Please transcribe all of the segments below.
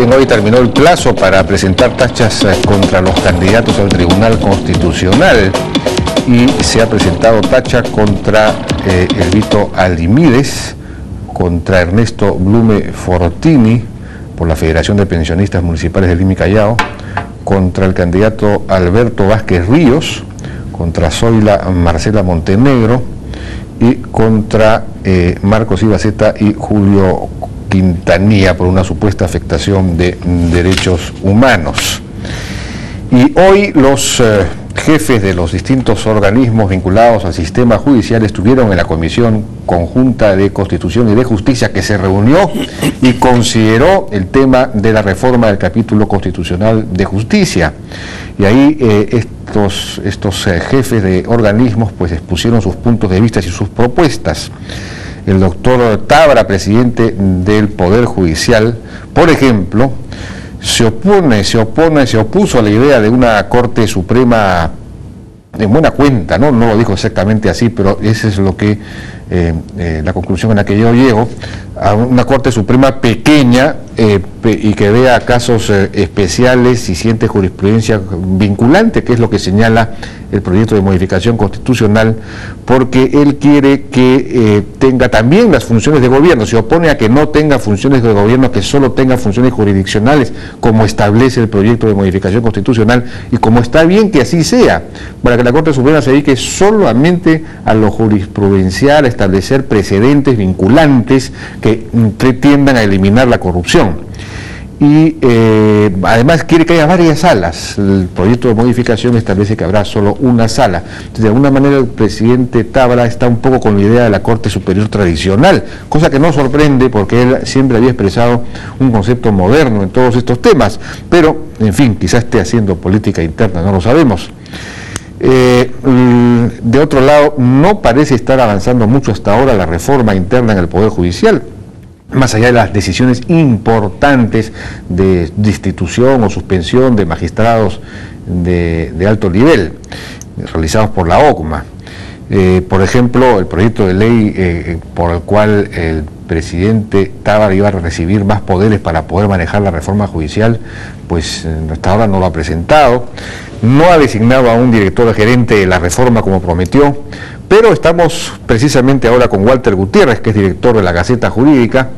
Bien, hoy terminó el plazo para presentar tachas contra los candidatos al Tribunal Constitucional y se ha presentado tacha contra Elvito Aldimides, contra Ernesto Blume Fortini por la Federación de Pensionistas Municipales de Lima y Callao, contra el candidato Alberto Vázquez Ríos, contra Zoila Marcela Montenegro y contra Marcos Ibaceta y Julio Quintanilla por una supuesta afectación de derechos humanos. Y hoy los jefes de los distintos organismos vinculados al sistema judicial estuvieron en la Comisión Conjunta de Constitución y de Justicia, que se reunió y consideró el tema de la reforma del capítulo constitucional de justicia. Y ahí estos jefes de organismos pues expusieron sus puntos de vista y sus propuestas. El doctor Tábara, presidente del Poder Judicial, por ejemplo, se opuso a la idea de una Corte Suprema en buena cuenta, no lo dijo exactamente así, pero esa es lo que la conclusión a la que yo llego, a una Corte Suprema pequeña y que vea casos especiales y siente jurisprudencia vinculante, que es lo que señala el proyecto de modificación constitucional, porque él quiere que tenga también las funciones de gobierno, se opone a que no tenga funciones de gobierno, que solo tenga funciones jurisdiccionales, como establece el proyecto de modificación constitucional, y como está bien que así sea, para que la Corte Suprema se dedique solamente a lo jurisprudencial, a establecer precedentes vinculantes que tiendan a eliminar la corrupción. Y además quiere que haya varias salas. El proyecto de modificación establece que habrá solo una sala. Entonces, de alguna manera el presidente Tábara está un poco con la idea de la Corte Superior tradicional, cosa que no sorprende porque él siempre había expresado un concepto moderno en todos estos temas, pero en fin, quizás esté haciendo política interna, no lo sabemos. De otro lado, no parece estar avanzando mucho hasta ahora la reforma interna en el Poder Judicial, más allá de las decisiones importantes de destitución o suspensión de magistrados de alto nivel, realizados por la OCMA. Por ejemplo, el proyecto de ley por el cual el presidente Tábara iba a recibir más poderes para poder manejar la reforma judicial, pues hasta ahora no lo ha presentado, no ha designado a un director gerente de la reforma como prometió, pero estamos precisamente ahora con Walter Gutiérrez, que es director de la Gaceta Jurídica,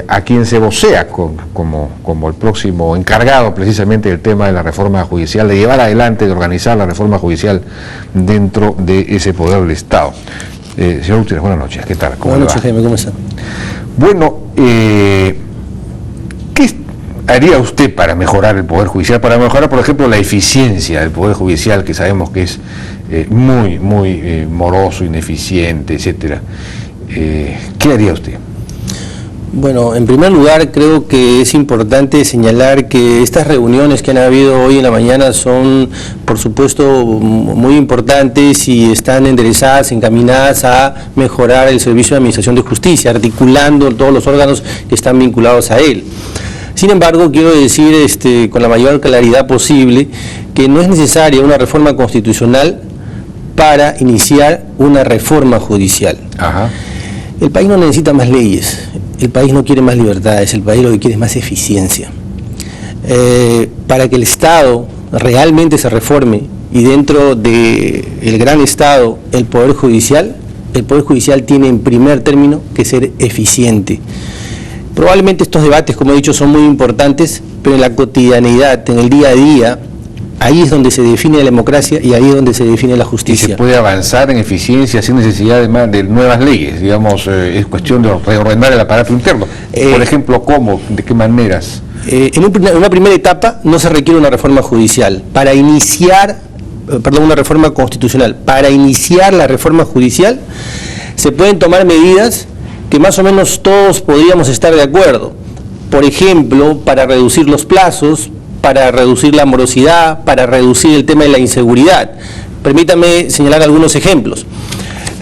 a quien se vocea como el próximo encargado precisamente del tema de la reforma judicial, de llevar adelante, de organizar la reforma judicial dentro de ese poder del Estado. Señor Gutiérrez, buenas noches, ¿qué tal? Buenas noches, Jaime, ¿cómo está? Bueno, ¿qué haría usted para mejorar el Poder Judicial, para mejorar, por ejemplo, la eficiencia del Poder Judicial, que sabemos que es muy moroso, ineficiente, etcétera? ¿Qué haría usted? Bueno, en primer lugar creo que es importante señalar que estas reuniones que han habido hoy en la mañana son, por supuesto, muy importantes y están enderezadas, encaminadas a mejorar el servicio de administración de justicia, articulando todos los órganos que están vinculados a él. Sin embargo, quiero decir con la mayor claridad posible que no es necesaria una reforma constitucional para iniciar una reforma judicial. Ajá. El país no necesita más leyes, el país no quiere más libertades, el país lo que quiere es más eficiencia. Para que el Estado realmente se reforme y dentro del gran Estado, el Poder Judicial tiene en primer término que ser eficiente. Probablemente estos debates, como he dicho, son muy importantes, pero en la cotidianeidad, en el día a día, ahí es donde se define la democracia y ahí es donde se define la justicia. Y se puede avanzar en eficiencia sin necesidad de nuevas leyes, digamos, es cuestión de reordenar el aparato interno. Por ejemplo, ¿cómo? ¿De qué maneras? En una primera etapa no se requiere una reforma judicial. Una reforma constitucional. Para iniciar la reforma judicial se pueden tomar medidas que más o menos todos podríamos estar de acuerdo. Por ejemplo, para reducir los plazos, para reducir la morosidad, para reducir el tema de la inseguridad. Permítame señalar algunos ejemplos.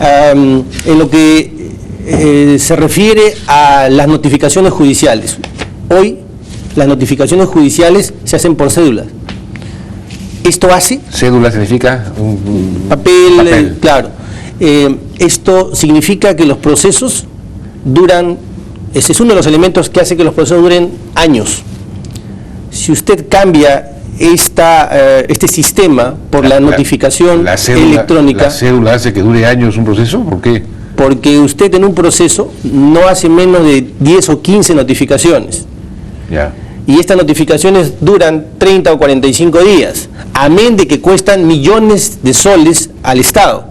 En lo que se refiere a las notificaciones judiciales, hoy las notificaciones judiciales se hacen por cédulas. Esto hace... ¿Cédula significa? Papel. Claro. Esto significa que los procesos duran, ese es uno de los elementos que hace que los procesos duren años. Si usted cambia este sistema por la notificación electrónica... ¿La cédula hace que dure años un proceso? ¿Por qué? Porque usted en un proceso no hace menos de 10 o 15 notificaciones. Ya. Y estas notificaciones duran 30 o 45 días, amén de que cuestan millones de soles al Estado.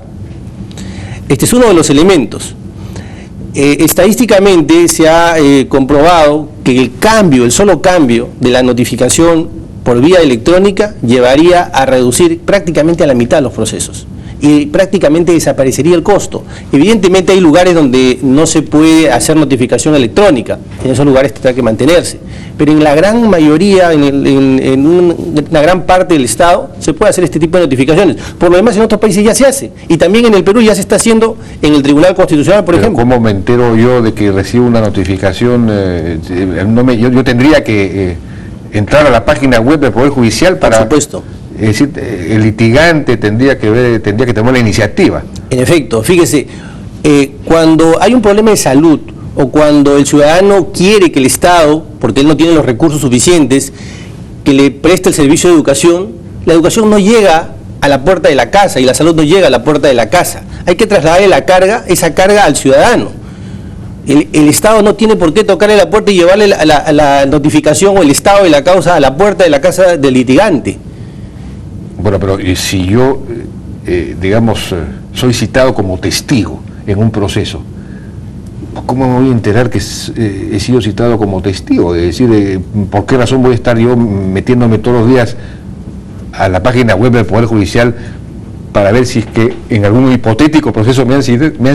Este es uno de los elementos. Estadísticamente se ha comprobado que el solo cambio de la notificación por vía electrónica llevaría a reducir prácticamente a la mitad los procesos y prácticamente desaparecería el costo. Evidentemente hay lugares donde no se puede hacer notificación electrónica, en esos lugares tendrá que mantenerse, pero en la gran mayoría, en una gran parte del Estado, se puede hacer este tipo de notificaciones. Por lo demás en otros países ya se hace, y también en el Perú ya se está haciendo en el Tribunal Constitucional, por ejemplo. ¿Cómo me entero yo de que recibo una notificación? Yo tendría que entrar a la página web del Poder Judicial para... Por supuesto. Es decir, el litigante tendría que tomar la iniciativa. En efecto, fíjese, cuando hay un problema de salud o cuando el ciudadano quiere que el Estado, porque él no tiene los recursos suficientes, que le preste el servicio de educación, la educación no llega a la puerta de la casa y la salud no llega a la puerta de la casa. Hay que trasladarle esa carga al ciudadano. El Estado no tiene por qué tocarle la puerta y llevarle la notificación o el estado de la causa a la puerta de la casa del litigante. Bueno, pero si yo, soy citado como testigo en un proceso, ¿cómo me voy a enterar que he sido citado como testigo? Es decir, ¿por qué razón voy a estar yo metiéndome todos los días a la página web del Poder Judicial para ver si es que en algún hipotético proceso me han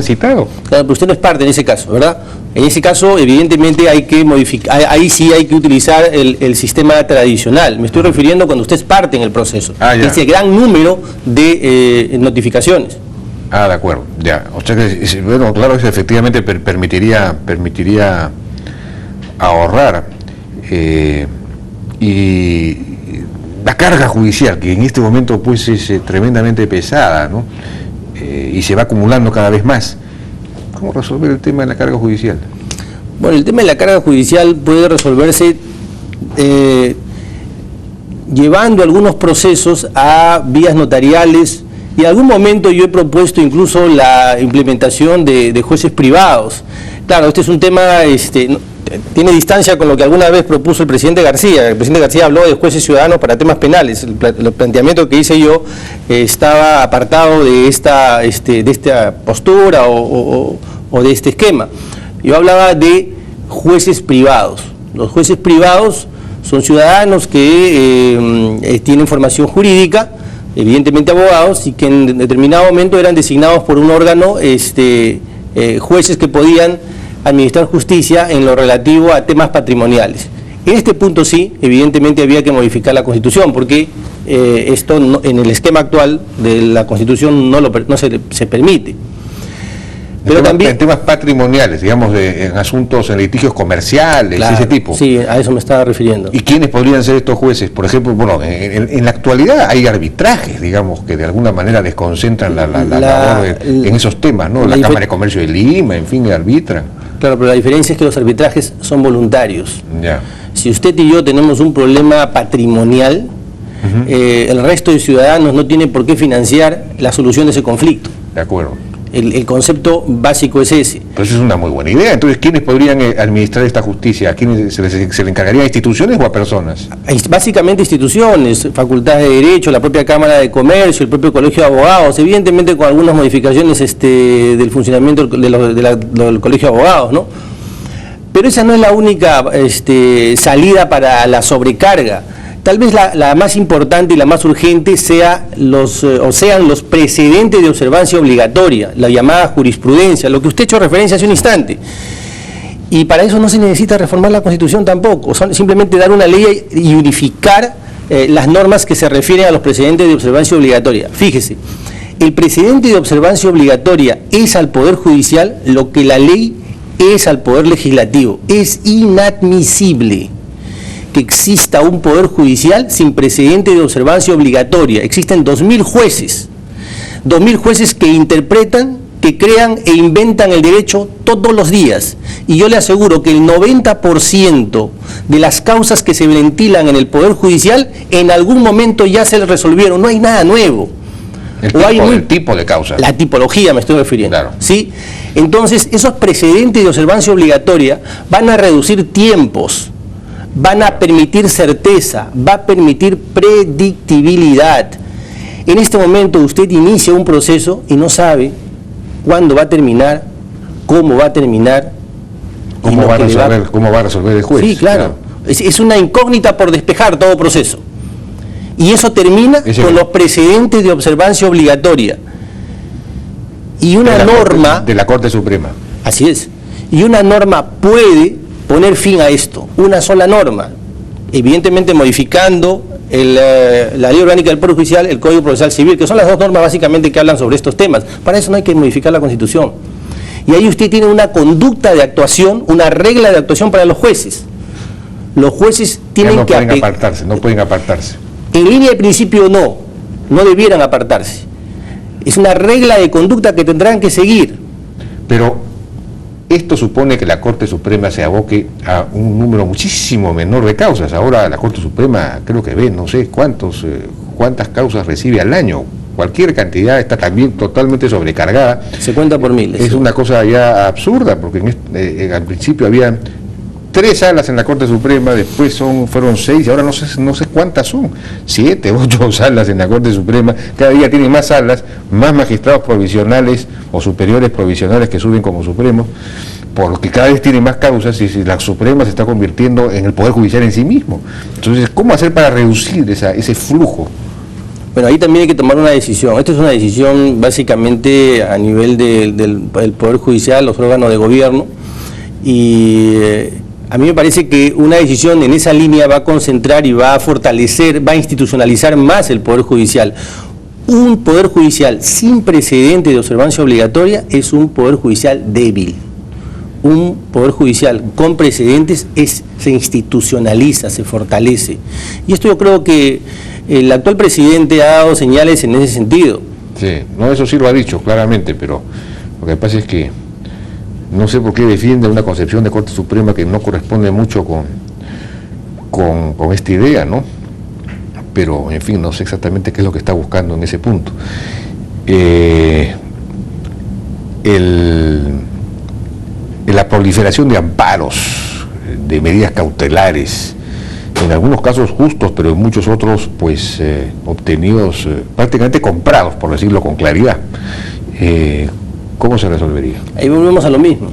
citado? Claro, pero usted no es parte en ese caso, ¿verdad? En ese caso, evidentemente, hay que modificar, ahí sí hay que utilizar el sistema tradicional. Me estoy refiriendo cuando usted es parte en el proceso. Ese gran número de notificaciones. De acuerdo, ya. O sea que, bueno, claro, eso efectivamente permitiría ahorrar. Y la carga judicial, que en este momento pues es tremendamente pesada, ¿no? Y se va acumulando cada vez más. ¿Cómo resolver el tema de la carga judicial? Bueno, el tema de la carga judicial puede resolverse llevando algunos procesos a vías notariales, y en algún momento yo he propuesto incluso la implementación de jueces privados. Claro, este es un tema, tiene distancia con lo que alguna vez propuso el presidente García. El presidente García habló de jueces ciudadanos para temas penales. El planteamiento que hice yo estaba apartado de esta postura o de este esquema. Yo hablaba de jueces privados. Los jueces privados son ciudadanos que tienen formación jurídica, evidentemente abogados, y que en determinado momento eran designados por un órgano, jueces que podían administrar justicia en lo relativo a temas patrimoniales. En este punto sí, evidentemente había que modificar la Constitución, porque esto no, en el esquema actual de la Constitución no se permite. Pero también en temas patrimoniales, digamos, en asuntos, en litigios comerciales, claro, ese tipo. Sí, a eso me estaba refiriendo. ¿Y quiénes podrían ser estos jueces? Por ejemplo, bueno, en la actualidad hay arbitrajes, digamos, que de alguna manera desconcentran la labor en esos temas, ¿no? La Cámara de Comercio de Lima, en fin, arbitran. Claro, pero la diferencia es que los arbitrajes son voluntarios. Ya. Si usted y yo tenemos un problema patrimonial, el resto de ciudadanos no tiene por qué financiar la solución de ese conflicto. De acuerdo. El concepto básico es ese. Pero eso es una muy buena idea. Entonces, ¿quiénes podrían administrar esta justicia? ¿A quiénes se le encargaría? ¿A instituciones o a personas? Básicamente instituciones, facultades de Derecho, la propia Cámara de Comercio, el propio Colegio de Abogados, evidentemente con algunas modificaciones del funcionamiento del Colegio de Abogados, ¿no? Pero esa no es la única salida para la sobrecarga. Tal vez la más importante y la más urgente sean los precedentes de observancia obligatoria, la llamada jurisprudencia, lo que usted ha hecho referencia hace un instante. Y para eso no se necesita reformar la Constitución tampoco, simplemente dar una ley y unificar las normas que se refieren a los precedentes de observancia obligatoria. Fíjese, el precedente de observancia obligatoria es al Poder Judicial lo que la ley es al Poder Legislativo. Es inadmisible que exista un Poder Judicial sin precedente de observancia obligatoria. Existen 2.000 jueces, 2.000 jueces que interpretan, que crean e inventan el derecho todos los días. Y yo le aseguro que el 90% de las causas que se ventilan en el Poder Judicial, en algún momento ya se resolvieron, no hay nada nuevo. El tipo de causa. La tipología me estoy refiriendo. Claro. ¿Sí? Entonces, esos precedentes de observancia obligatoria van a reducir tiempos, van a permitir certeza, va a permitir predictibilidad. En este momento usted inicia un proceso y no sabe cuándo va a terminar, cómo va a terminar. ¿Cómo va a resolver el juez? Sí, claro. Es una incógnita por despejar todo proceso. Y eso termina con los precedentes de observancia obligatoria. Y una norma... de la Corte Suprema. Así es. Y una norma puede poner fin a esto. Una sola norma. Evidentemente modificando la Ley Orgánica del Poder Judicial, el Código Procesal Civil, que son las dos normas básicamente que hablan sobre estos temas. Para eso no hay que modificar la Constitución. Y ahí usted tiene una conducta de actuación, una regla de actuación para los jueces. Los jueces tienen no pueden apartarse. En línea de principio no debieran apartarse. Es una regla de conducta que tendrán que seguir. Pero esto supone que la Corte Suprema se aboque a un número muchísimo menor de causas. Ahora la Corte Suprema creo que ve, no sé cuántas causas recibe al año. Cualquier cantidad está también totalmente sobrecargada. Se cuenta por miles. Es una cosa ya absurda, porque al principio había 3 salas en la Corte Suprema, después fueron 6, y ahora no sé cuántas son, 7, 8 salas en la Corte Suprema, cada día tienen más salas, más magistrados provisionales o superiores provisionales que suben como supremos, porque cada vez tienen más causas y la Suprema se está convirtiendo en el Poder Judicial en sí mismo. Entonces, ¿cómo hacer para reducir ese flujo? Bueno, ahí también hay que tomar una decisión. Esta es una decisión básicamente a nivel del Poder Judicial, los órganos de gobierno, y a mí me parece que una decisión en esa línea va a concentrar y va a fortalecer, va a institucionalizar más el Poder Judicial. Un Poder Judicial sin precedente de observancia obligatoria es un Poder Judicial débil. Un Poder Judicial con precedentes se institucionaliza, se fortalece. Y esto yo creo que el actual presidente ha dado señales en ese sentido. Sí, no, eso sí lo ha dicho claramente, pero lo que pasa es que no sé por qué defiende una concepción de Corte Suprema que no corresponde mucho con esta idea, ¿no? Pero, en fin, no sé exactamente qué es lo que está buscando en ese punto. La proliferación de amparos, de medidas cautelares, en algunos casos justos, pero en muchos otros, pues, obtenidos, prácticamente comprados, por decirlo con claridad. ¿Cómo se resolvería? Ahí volvemos a lo mismo,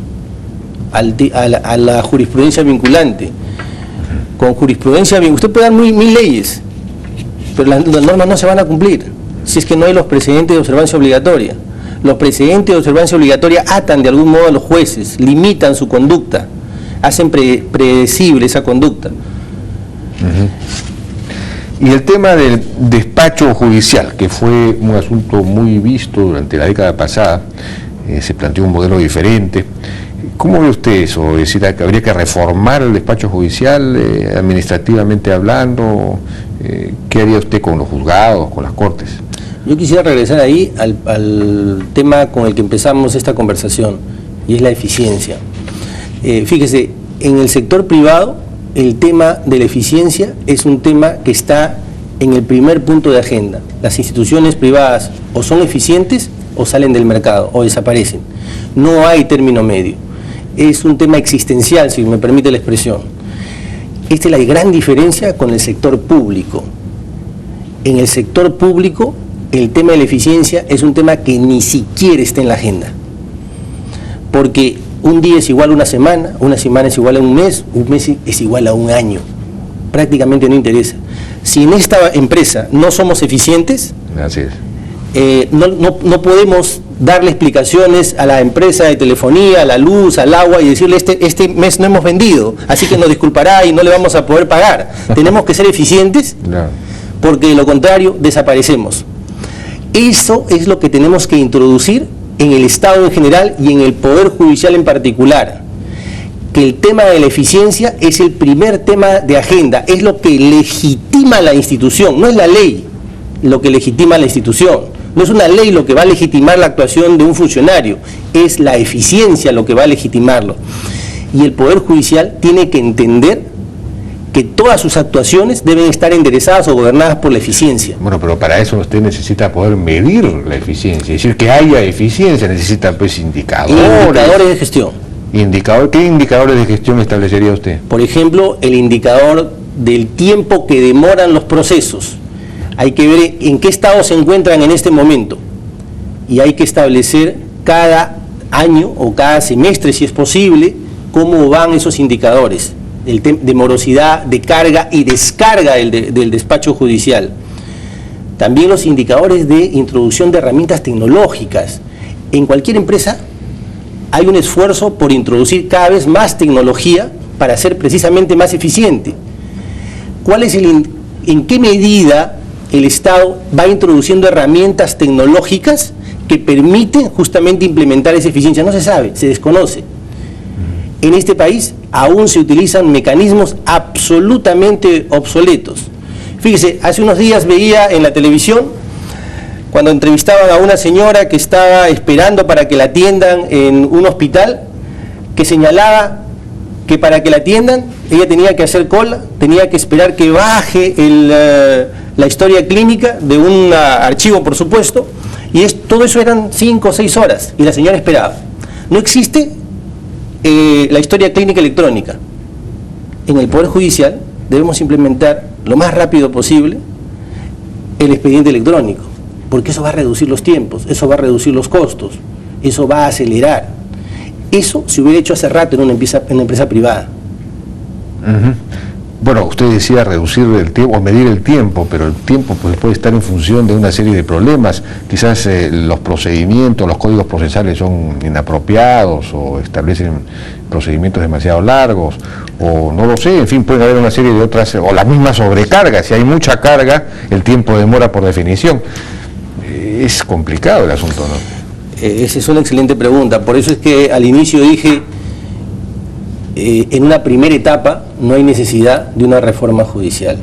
a la jurisprudencia vinculante. Con jurisprudencia vinculante, usted puede dar mil leyes, pero las normas no se van a cumplir si es que no hay los precedentes de observancia obligatoria. Los precedentes de observancia obligatoria atan de algún modo a los jueces, limitan su conducta, hacen predecible esa conducta. Y el tema del despacho judicial, que fue un asunto muy visto durante la década pasada, se planteó un modelo diferente. ¿Cómo ve usted eso? Es decir, que habría que reformar el despacho judicial administrativamente hablando. ¿Qué haría usted con los juzgados, con las cortes? Yo quisiera regresar ahí al tema con el que empezamos esta conversación, y es la eficiencia. Fíjese, en el sector privado, el tema de la eficiencia es un tema que está en el primer punto de agenda. Las instituciones privadas o son eficientes o salen del mercado o desaparecen. No hay término medio. Es un tema existencial, si me permite la expresión. Esta es la gran diferencia con el sector público. En el sector público, el tema de la eficiencia es un tema que ni siquiera está en la agenda. Porque un día es igual a una semana es igual a un mes es igual a un año. Prácticamente no interesa. Si en esta empresa no somos eficientes, así es. No podemos darle explicaciones a la empresa de telefonía, a la luz, al agua y decirle este mes no hemos vendido, así que nos disculpará y no le vamos a poder pagar. Tenemos que ser eficientes, porque de lo contrario desaparecemos. Eso es lo que tenemos que introducir en el Estado en general y en el Poder Judicial en particular. Que el tema de la eficiencia es el primer tema de agenda, es lo que legitima la institución, no es la ley lo que legitima la institución. No es una ley lo que va a legitimar la actuación de un funcionario, es la eficiencia lo que va a legitimarlo. Y el Poder Judicial tiene que entender que todas sus actuaciones deben estar enderezadas o gobernadas por la eficiencia. Bueno, pero para eso usted necesita poder medir la eficiencia, es decir, que haya eficiencia, necesita pues indicadores. Indicadores de gestión. ¿Qué indicadores de gestión establecería usted? Por ejemplo, el indicador del tiempo que demoran los procesos. Hay que ver en qué estado se encuentran en este momento y hay que establecer cada año o cada semestre, si es posible, cómo van esos indicadores de morosidad, de carga y descarga del despacho judicial. También los indicadores de introducción de herramientas tecnológicas. En cualquier empresa hay un esfuerzo por introducir cada vez más tecnología para ser precisamente más eficiente. ¿En qué medida el Estado va introduciendo herramientas tecnológicas que permiten justamente implementar esa eficiencia? No se sabe, se desconoce. En este país aún se utilizan mecanismos absolutamente obsoletos. Fíjese, hace unos días veía en la televisión, cuando entrevistaban a una señora que estaba esperando para que la atiendan en un hospital, que señalaba que para que la atiendan, ella tenía que hacer cola, tenía que esperar que baje la historia clínica de un archivo, por supuesto, y todo eso eran 5 o 6 horas, y la señora esperaba. No existe la historia clínica electrónica. En el Poder Judicial debemos implementar lo más rápido posible el expediente electrónico, porque eso va a reducir los tiempos, eso va a reducir los costos, eso va a acelerar. Eso se hubiera hecho hace rato en una empresa privada. Bueno, usted decía reducir el tiempo o medir el tiempo, pero el tiempo pues, puede estar en función de una serie de problemas. Quizás los procedimientos, los códigos procesales son inapropiados o establecen procedimientos demasiado largos, o no lo sé, en fin, puede haber una serie de otras, o la misma sobrecarga. Si hay mucha carga, el tiempo demora por definición. Es complicado el asunto, ¿no? Esa es una excelente pregunta. Por eso es que al inicio dije, en una primera etapa no hay necesidad de una reforma judicial,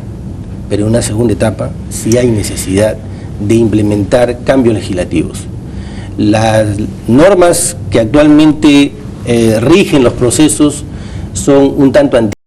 pero en una segunda etapa sí hay necesidad de implementar cambios legislativos. Las normas que actualmente rigen los procesos son un tanto antiguas.